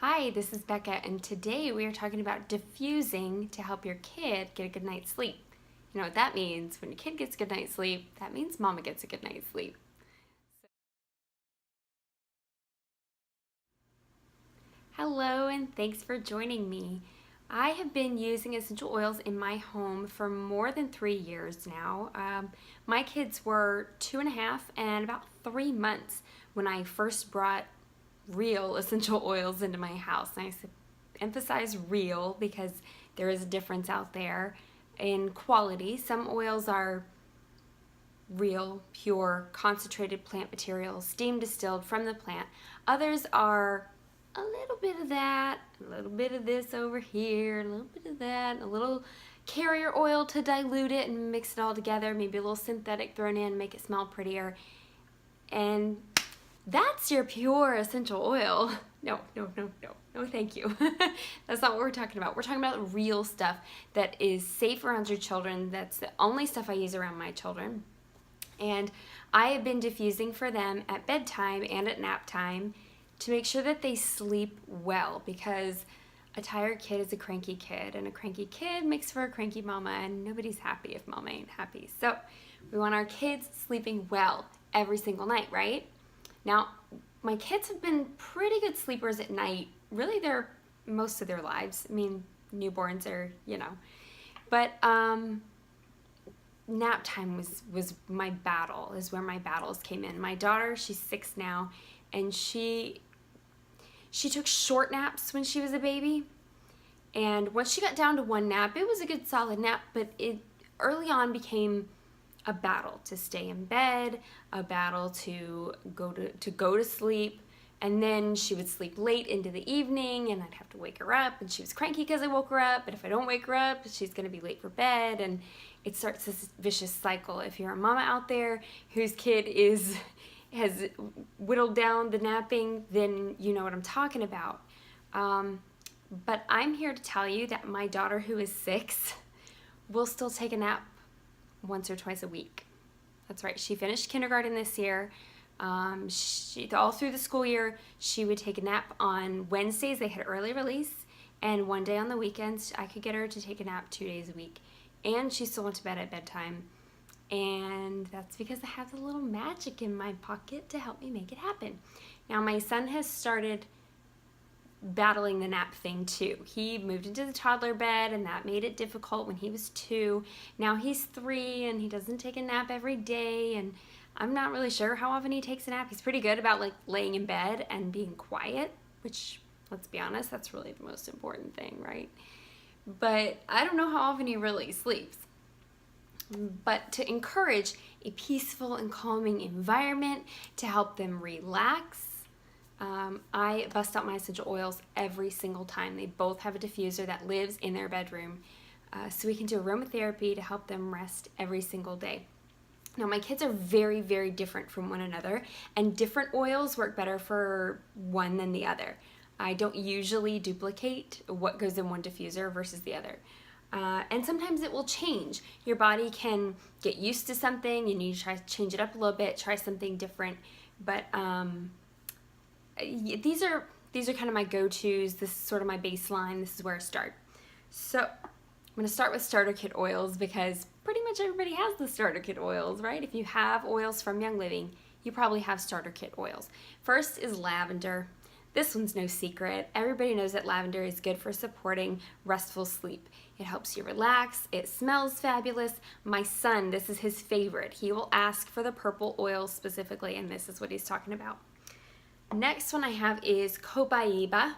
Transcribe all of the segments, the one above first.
Hi, this is Becca, and today we are talking about diffusing to help your kid get a good night's sleep. You know what that means? When your kid gets a good night's sleep, that means mama gets a good night's sleep. Hello, and thanks for joining me. I have been using essential oils in my home for more than 3 years now. My kids were 2.5 and about 3 months when I first brought real essential oils into my house. And I emphasize real because there is a difference out there in quality. Some oils are real, pure, concentrated plant materials, steam distilled from the plant. Others are a little bit of that, a little bit of this over here, a little bit of that, a little carrier oil to dilute it and mix it all together, maybe a little synthetic thrown in, make it smell prettier. And that's your pure essential oil. No, thank you. That's not what we're talking about. We're talking about real stuff that is safe around your children. That's the only stuff I use around my children. And I have been diffusing for them at bedtime and at nap time to make sure that they sleep well, because a tired kid is a cranky kid, and a cranky kid makes for a cranky mama, and nobody's happy if mama ain't happy. So we want our kids sleeping well every single night, right? Now, my kids have been pretty good sleepers at night, really most of their lives. I mean, newborns are, But nap time was my battle, is where my battles came in. My daughter, she's 6 now, and she took short naps when she was a baby. And once she got down to one nap, it was a good solid nap, but it early on became a battle to stay in bed, a battle to go to sleep, and then she would sleep late into the evening, and I'd have to wake her up, and she was cranky because I woke her up, but if I don't wake her up, she's going to be late for bed, and it starts this vicious cycle. If you're a mama out there whose kid has whittled down the napping, then you know what I'm talking about. But I'm here to tell you that my daughter, who is 6, will still take a nap once or twice a week. That's right. She finished kindergarten this year. All through the school year, she would take a nap on Wednesdays. They had early release, and one day on the weekends, I could get her to take a nap 2 days a week. And she still went to bed at bedtime. And that's because I have the little magic in my pocket to help me make it happen. Now, my son has started battling the nap thing too. He moved into the toddler bed, and that made it difficult when he was 2. Now he's 3, and he doesn't take a nap every day, and I'm not really sure how often he takes a nap. He's pretty good about laying in bed and being quiet, which, let's be honest, that's really the most important thing, right? But I don't know how often he really sleeps. But to encourage a peaceful and calming environment, to help them relax, I bust out my essential oils every single time. They both have a diffuser that lives in their bedroom. So we can do aromatherapy to help them rest every single day. Now, my kids are very, very different from one another, and different oils work better for one than the other. I don't usually duplicate what goes in one diffuser versus the other. And sometimes it will change. Your body can get used to something. You need to try to change it up a little bit, try something different. But these are kind of my go-tos. This is sort of my baseline. This is where I start. So I'm going to start with starter kit oils, because pretty much everybody has the starter kit oils, right? If you have oils from Young Living, you probably have starter kit oils. First is lavender. This one's no secret. Everybody knows that lavender is good for supporting restful sleep. It helps you relax. It smells fabulous. My son, this is his favorite. He will ask for the purple oil specifically, and this is what he's talking about. Next one I have is copaiba.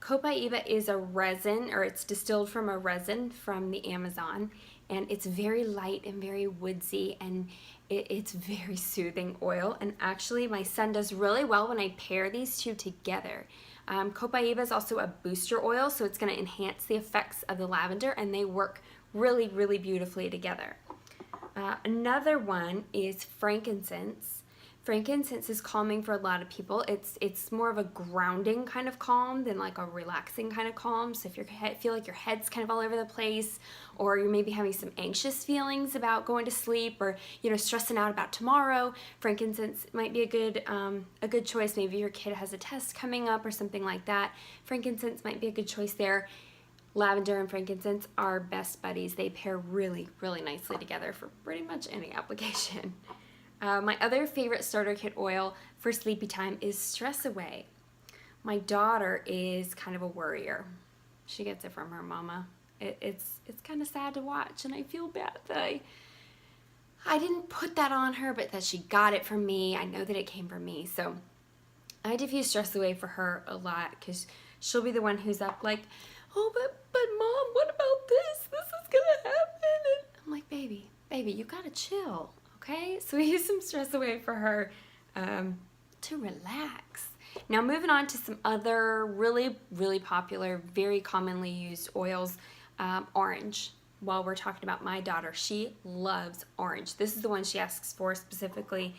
Copaiba is a resin, or it's distilled from a resin from the Amazon, and it's very light and very woodsy, and it's very soothing oil. And actually, my son does really well when I pair these two together. Copaiba is also a booster oil, so it's going to enhance the effects of the lavender, and they work really, really beautifully together. Another one is frankincense. Frankincense is calming for a lot of people. It's more of a grounding kind of calm than like a relaxing kind of calm. So if you feel like your head's kind of all over the place, or you're maybe having some anxious feelings about going to sleep, or stressing out about tomorrow, frankincense might be a good choice. Maybe your kid has a test coming up or something like that. Frankincense might be a good choice there. Lavender and frankincense are best buddies. They pair really, really nicely together for pretty much any application. My other favorite starter kit oil for sleepy time is Stress Away. My daughter is kind of a worrier. She gets it from her mama. It's kind of sad to watch, and I feel bad that I didn't put that on her, but that she got it from me. I know that it came from me, so I diffuse Stress Away for her a lot, because she'll be the one who's up like, oh, but Mom, what about this? This is gonna happen. And I'm like, baby, you gotta chill. Okay, so we use some Stress Away for her to relax. Now moving on to some other really, really popular, very commonly used oils. Orange. While we're talking about my daughter, she loves orange. This is the one she asks for specifically.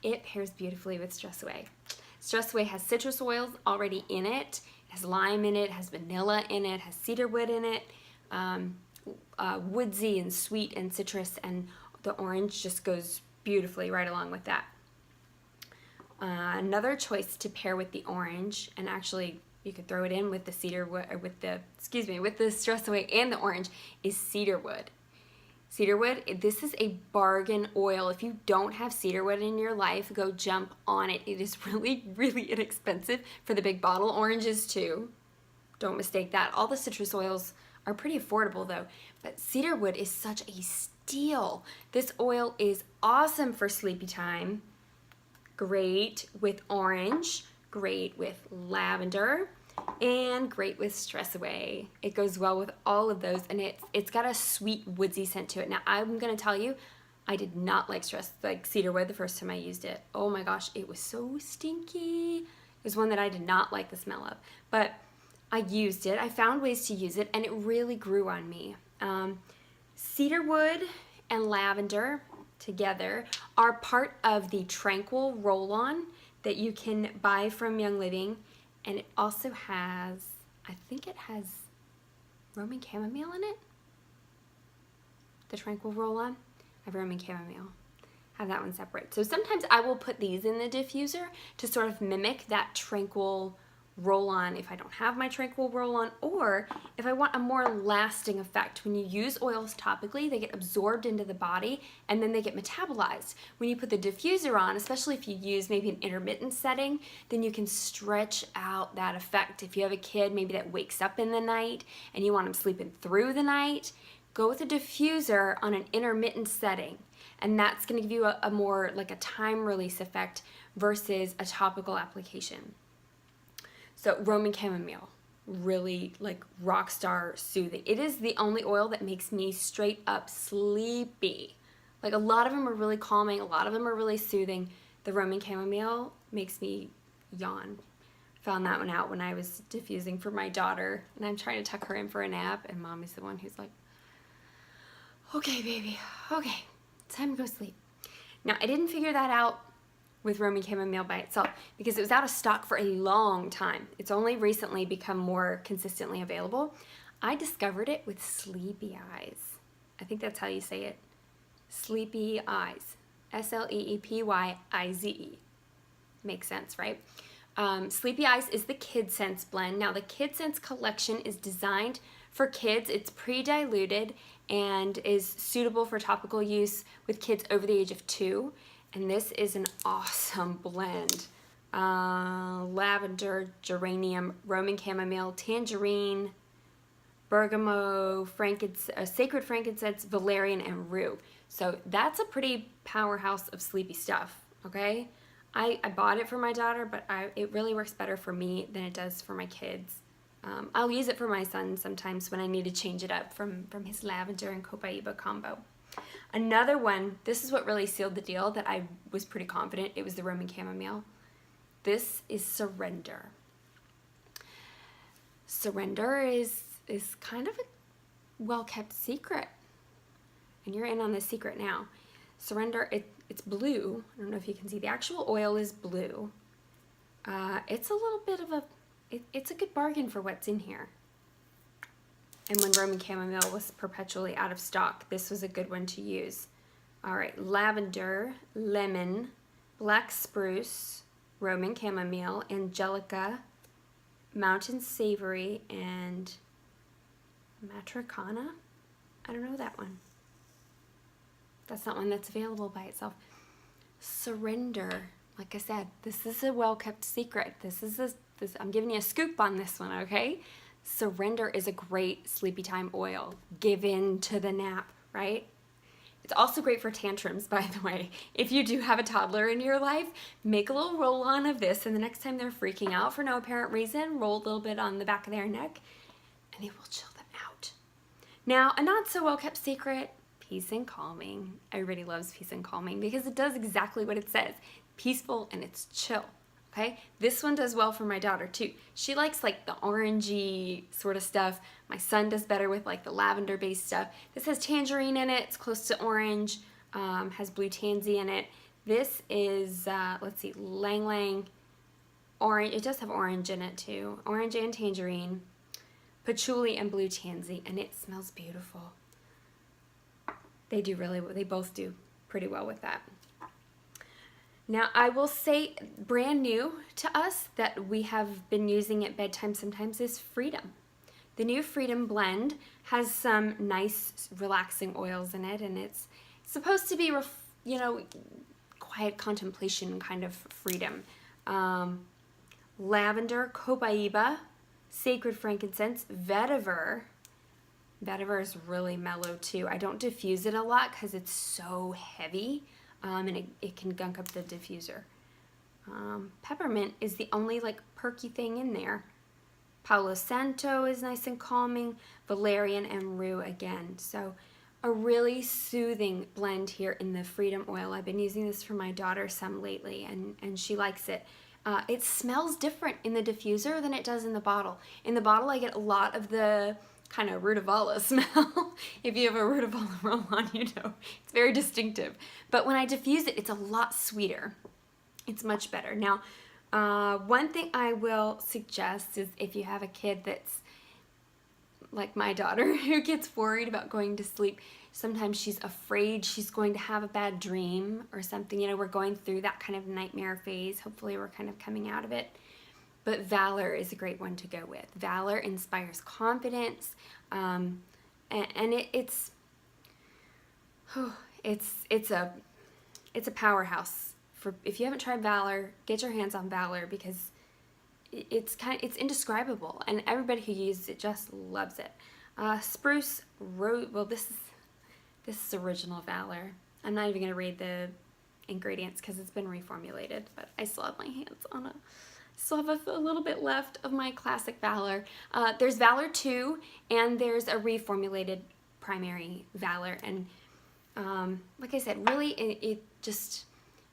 It pairs beautifully with Stress Away. Stress Away has citrus oils already in it. It has lime in it, has vanilla in it, has cedarwood in it, woodsy and sweet and citrus, and the orange just goes beautifully right along with that. Another choice to pair with the orange, and actually you could throw it in with the cedarwood, or with the Stress Away and the orange, is cedarwood. Cedarwood, this is a bargain oil. If you don't have cedarwood in your life, go jump on it. It is really, really inexpensive for the big bottle oranges too. Don't mistake that. All the citrus oils are pretty affordable though, but cedarwood is such a steal. This oil is awesome for sleepy time. Great with orange, great with lavender, and great with Stress Away. It goes well with all of those, and it's got a sweet woodsy scent to it. Now I'm gonna tell you, I did not like cedarwood the first time I used it. Oh my gosh, it was so stinky. It was one that I did not like the smell of, but I used it. I found ways to use it, and it really grew on me. Cedarwood and lavender together are part of the Tranquil roll-on that you can buy from Young Living, and it also has, I think it has Roman chamomile in it. The Tranquil roll-on. I have Roman chamomile. Have that one separate. So sometimes I will put these in the diffuser to sort of mimic that Tranquil roll-on if I don't have my Tranquil roll-on, or if I want a more lasting effect. When you use oils topically, they get absorbed into the body and then they get metabolized. When you put the diffuser on, especially if you use maybe an intermittent setting, then you can stretch out that effect. If you have a kid maybe that wakes up in the night and you want them sleeping through the night, go with a diffuser on an intermittent setting, and that's going to give you a more like a time release effect versus a topical application. So Roman chamomile, really like rock star soothing. It is the only oil that makes me straight up sleepy. Like a lot of them are really calming, a lot of them are really soothing. The Roman chamomile makes me yawn. Found that one out when I was diffusing for my daughter, and I'm trying to tuck her in for a nap, and Mommy's the one who's like, okay baby, okay, time to go sleep. Now I didn't figure that out with Roman chamomile by itself because it was out of stock for a long time. It's only recently become more consistently available. I discovered it with Sleepy Eyes. I think that's how you say it. Sleepy Eyes. Sleepyize. Makes sense, right? Sleepy Eyes is the Kid Sense blend. Now the Kid Sense collection is designed for kids. It's pre-diluted and is suitable for topical use with kids over the age of 2. And this is an awesome blend. Lavender, geranium, Roman chamomile, tangerine, bergamot, sacred frankincense, valerian, and rue. So that's a pretty powerhouse of sleepy stuff, okay? I bought it for my daughter, but it really works better for me than it does for my kids. I'll use it for my son sometimes when I need to change it up from his lavender and copaiba combo. Another one, this is what really sealed the deal that I was pretty confident it was the Roman chamomile. This is Surrender. Surrender is kind of a well-kept secret. And you're in on the secret now. Surrender, it's blue. I don't know if you can see. The actual oil is blue. It's a little bit of it's a good bargain for what's in here. And when Roman chamomile was perpetually out of stock, this was a good one to use. All right, lavender, lemon, black spruce, Roman chamomile, angelica, mountain savory, and matricana. I don't know that one. That's not one that's available by itself. Surrender. Like I said, this is a well-kept secret. I'm giving you a scoop on this one, okay? Surrender is a great sleepy time oil. Give in to the nap, right? It's also great for tantrums, by the way. If you do have a toddler in your life, make a little roll-on of this, and the next time they're freaking out for no apparent reason, roll a little bit on the back of their neck, and it will chill them out. Now, a not so well-kept secret, peace and calming. Everybody loves peace and calming because it does exactly what it says. Peaceful and it's chill, okay? This one does well for my daughter too. She likes like the orangey sort of stuff. My son does better with like the lavender based stuff. This has tangerine in it, it's close to orange, has blue tansy in it. This is, let's see, Lang Lang orange. It does have orange in it too. Orange and tangerine, patchouli and blue tansy, and it smells beautiful. They both do pretty well with that. Now, I will say brand new to us that we have been using at bedtime sometimes is Freedom. The new Freedom blend has some nice relaxing oils in it, and it's supposed to be, quiet contemplation kind of freedom. Lavender, copaiba, sacred frankincense, vetiver. Vetiver is really mellow too. I don't diffuse it a lot because it's so heavy. And it can gunk up the diffuser. Peppermint is the only like perky thing in there. Palo Santo is nice and calming. Valerian and rue again. So a really soothing blend here in the Freedom oil. I've been using this for my daughter some lately, and she likes it. It smells different in the diffuser than it does in the bottle. In the bottle, I get a lot of the kind of rutavala smell. If you have a rutavala roll-on, you know it's very distinctive. But when I diffuse it, it's a lot sweeter. It's much better. Now, one thing I will suggest is if you have a kid that's like my daughter who gets worried about going to sleep, sometimes she's afraid she's going to have a bad dream or something. You know, we're going through that kind of nightmare phase. Hopefully we're kind of coming out of it. But Valor is a great one to go with. Valor inspires confidence, and it's a powerhouse. For if you haven't tried Valor, get your hands on Valor because it's indescribable, and everybody who uses it just loves it. Spruce rose. Well, this is original Valor. I'm not even gonna read the ingredients because it's been reformulated, but I still have my hands on it. Still have a little bit left of my classic Valor. There's Valor 2, and there's a reformulated primary Valor. And like I said, really it just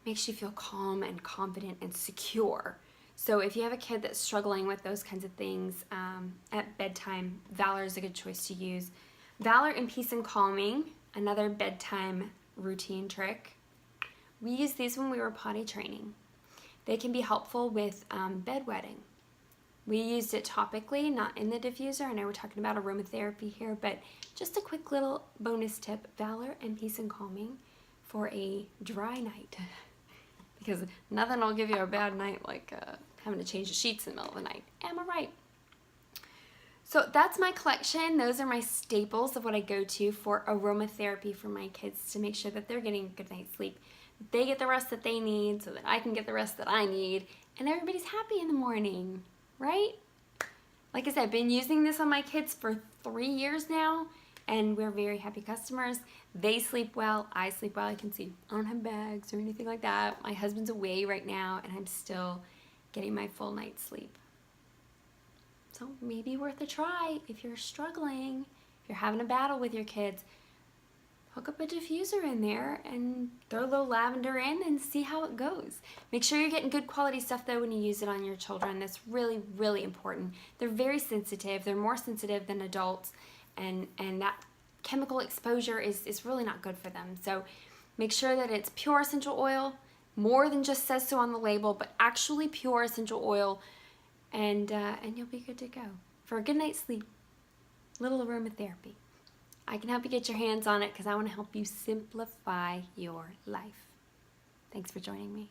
makes you feel calm and confident and secure. So if you have a kid that's struggling with those kinds of things at bedtime, Valor is a good choice to use. Valor and Peace and Calming, another bedtime routine trick. We used these when we were potty training. They can be helpful with bedwetting. We used it topically, not in the diffuser. I know we're talking about aromatherapy here, but just a quick little bonus tip, Valor and Peace and Calming for a dry night. Because nothing will give you a bad night like having to change the sheets in the middle of the night. Am I right? So that's my collection. Those are my staples of what I go to for aromatherapy for my kids to make sure that they're getting a good night's sleep. They get the rest that they need so that I can get the rest that I need, and everybody's happy in the morning, right? Like I said, I've been using this on my kids for 3 years now, and we're very happy customers. They sleep well, I sleep well. I can see I don't have bags or anything like that. My husband's away right now, and I'm still getting my full night's sleep. So maybe worth a try if you're struggling, if you're having a battle with your kids. Hook up a diffuser in there and throw a little lavender in and see how it goes. Make sure you're getting good quality stuff though when you use it on your children. That's really, really important. They're very sensitive. They're more sensitive than adults, and that chemical exposure is really not good for them. So Make sure that it's pure essential oil, more than just says so on the label, but actually pure essential oil, and you'll be good to go for a good night's sleep. Little aromatherapy. I can help you get your hands on it because I want to help you simplify your life. Thanks for joining me.